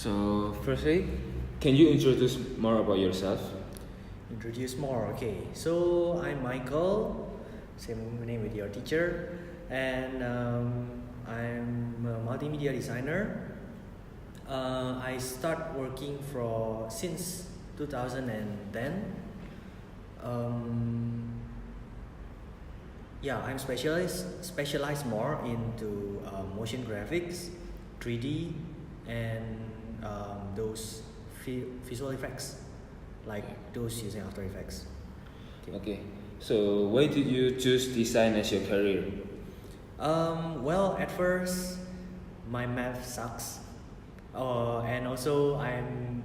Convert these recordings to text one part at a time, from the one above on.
So, firstly, can you introduce more about yourself? Introduce more. Okay, so I'm Michael, same name with your teacher, and I'm a multimedia designer. I start working since 2010. I'm specialized more into motion graphics, 3D, and those visual effects, like those using After Effects. Okay. So, why did you choose design as your career? Well, at first, my math sucks, and also I'm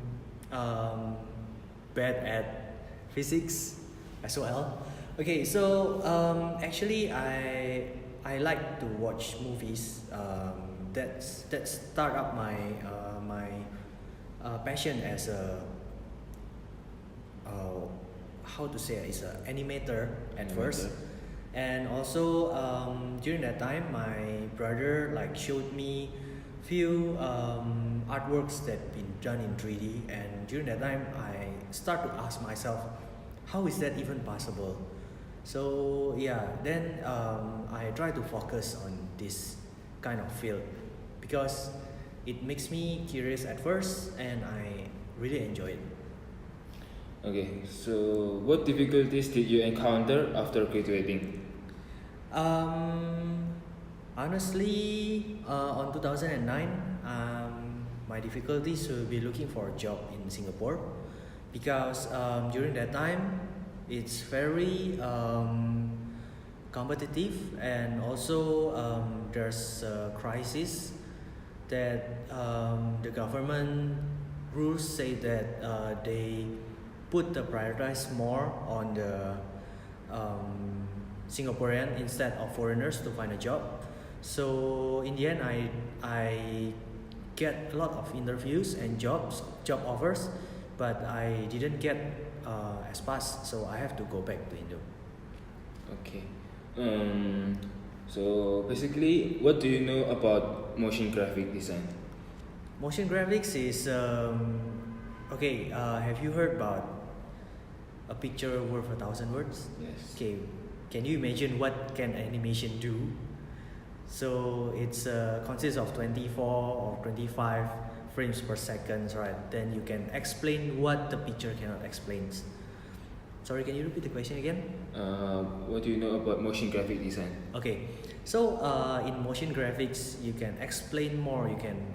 bad at physics as well. Okay, so actually, I like to watch movies. That start up my passion as a how to say it's an animator at first, and also during that time my brother showed me few artworks that been done in 3D, and during that time I start to ask myself, how is that even possible? So then I try to focus on this kind of field because it makes me curious at first and I really enjoy it. Okay, so what difficulties did you encounter after graduating? Honestly, on 2009, my difficulties will be looking for a job in Singapore because during that time it's very competitive, and also there's a crisis that the government rules say that they put the prioritize more on the Singaporean instead of foreigners to find a job. So in the end, I get a lot of interviews and job offers, but I didn't get as fast, so I have to go back to Indo. Okay. So basically, what do you know about motion graphic design? Motion graphics is okay. Have you heard about a picture worth 1,000 words? Yes. Okay, can you imagine what can animation do? So it's consists of 24 or 25 frames per second, right? Then you can explain what the picture cannot explain. Sorry, can you repeat the question again? What do you know about motion graphic design? Okay, so in motion graphics, you can explain more, you can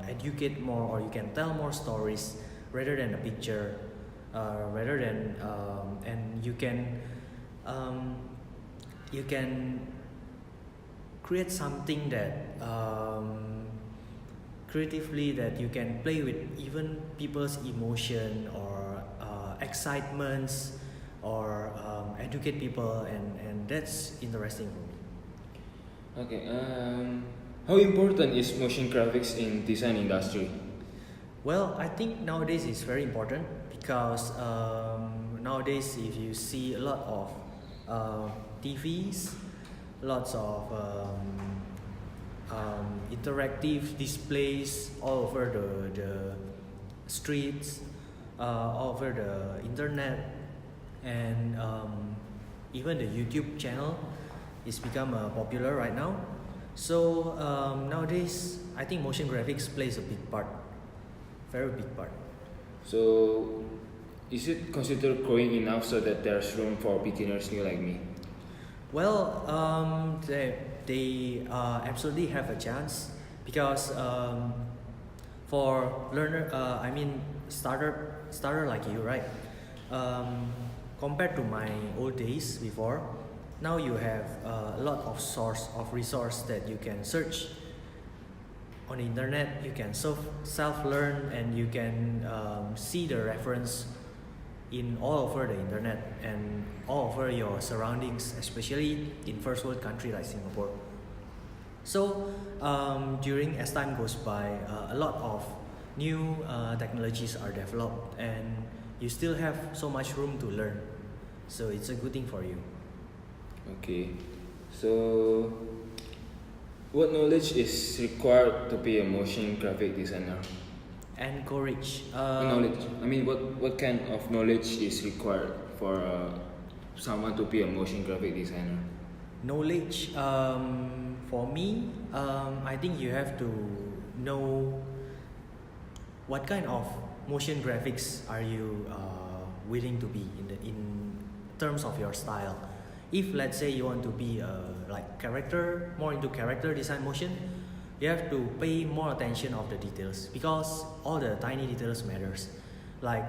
educate more, or you can tell more stories rather than a picture, and you can create something that creatively that you can play with even people's emotion or excitements, or educate people, and that's interesting for me. Okay. How important is motion graphics in design industry? Well, I think nowadays it's very important because nowadays if you see a lot of TVs, lots of interactive displays all over the streets, all over the internet, and even the YouTube channel is become popular right now. So nowadays I think motion graphics plays a big part, very big part. So, is it considered growing enough so that there's room for beginners new like me? Well, they absolutely have a chance because for learner, starter like you, right? Compared to my old days before, now you have a lot of source of resource that you can search on the internet. You can self-learn, and you can see the reference in all over the internet and all over your surroundings, especially in first world country like Singapore. So during as time goes by, a lot of new technologies are developed, and you still have so much room to learn. So it's a good thing for you. Okay. So, what knowledge is required to be a motion graphic designer? Encourage. Knowledge. I mean, what kind of knowledge is required for someone to be a motion graphic designer? Knowledge. For me, I think you have to know what kind of motion graphics are you willing to be in terms of your style. If let's say you want to be like character, more into character design motion, you have to pay more attention of the details, because all the tiny details matters, like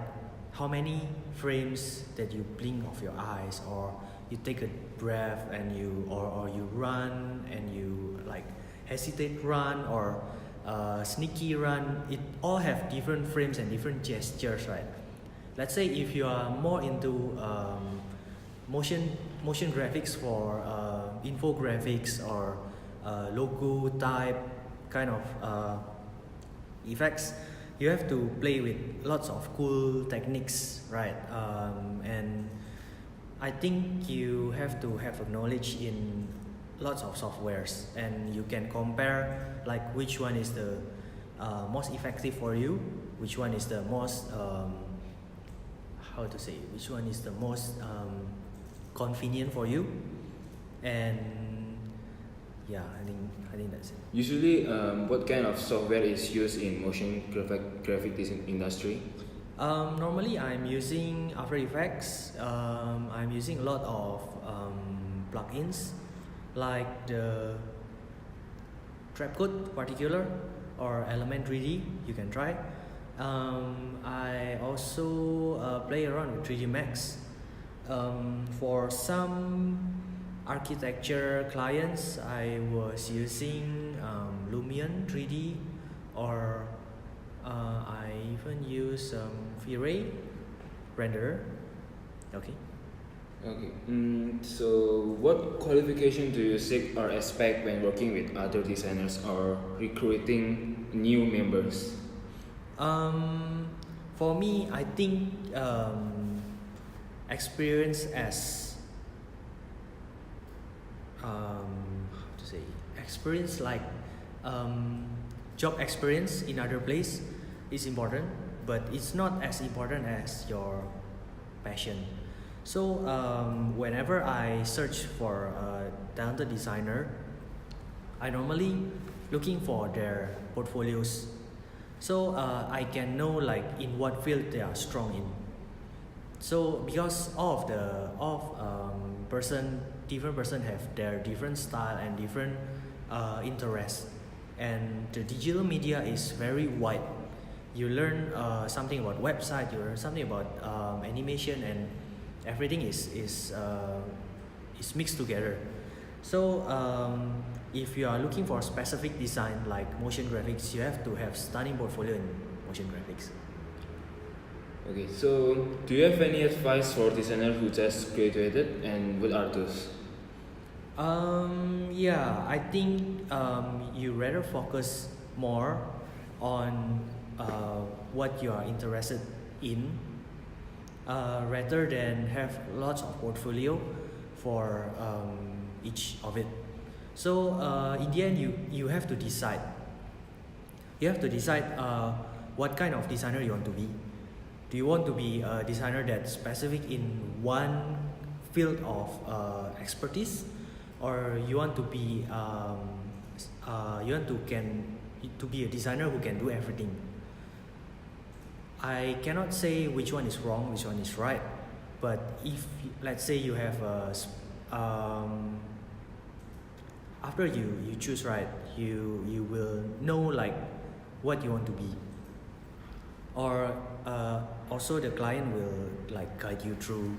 how many frames that you blink of your eyes, or you take a breath and you or you run and you like hesitate run, or sneaky run. It all have different frames and different gestures, right? Let's say if you are more into motion graphics for infographics or logo type kind of effects, you have to play with lots of cool techniques, right? And I think you have to have a knowledge in lots of softwares, and you can compare like which one is the most effective for you, which one is the most which one is the most convenient for you, and yeah, I think that's it. Usually, what kind of software is used in motion graphic design industry? Normally, I'm using After Effects. I'm using a lot of plugins like the Trapcode particular or Element 3D. You can try. I also play around with 3D Max. For some architecture clients, I was using Lumion 3D, or I even use V-Ray renderer. Okay. Okay. So, what qualification do you seek or expect when working with other designers or recruiting new members? For me, I think experience as how to say, experience like job experience in other place is important, but it's not as important as your passion. So whenever I search for a talented designer, I normally looking for their portfolios, so I can know like in what field they are strong in. So because all of different person have their different style and different interests, and the digital media is very wide. You learn something about website, you learn something about animation, and everything is mixed together. So if you are looking for specific design like motion graphics, you have to have stunning portfolio in motion graphics. Okay, so do you have any advice for designers who just graduated, and what are those? Yeah, I think you rather focus more on what you are interested in, rather than have lots of portfolio for each of it. So in the end, you have to decide. You have to decide what kind of designer you want to be. Do you want to be a designer that's specific in one field of expertise, or you want to be to be a designer who can do everything? I cannot say which one is wrong, which one is right, but if let's say you have after you choose right, you will know like what you want to be, or also the client will like guide you through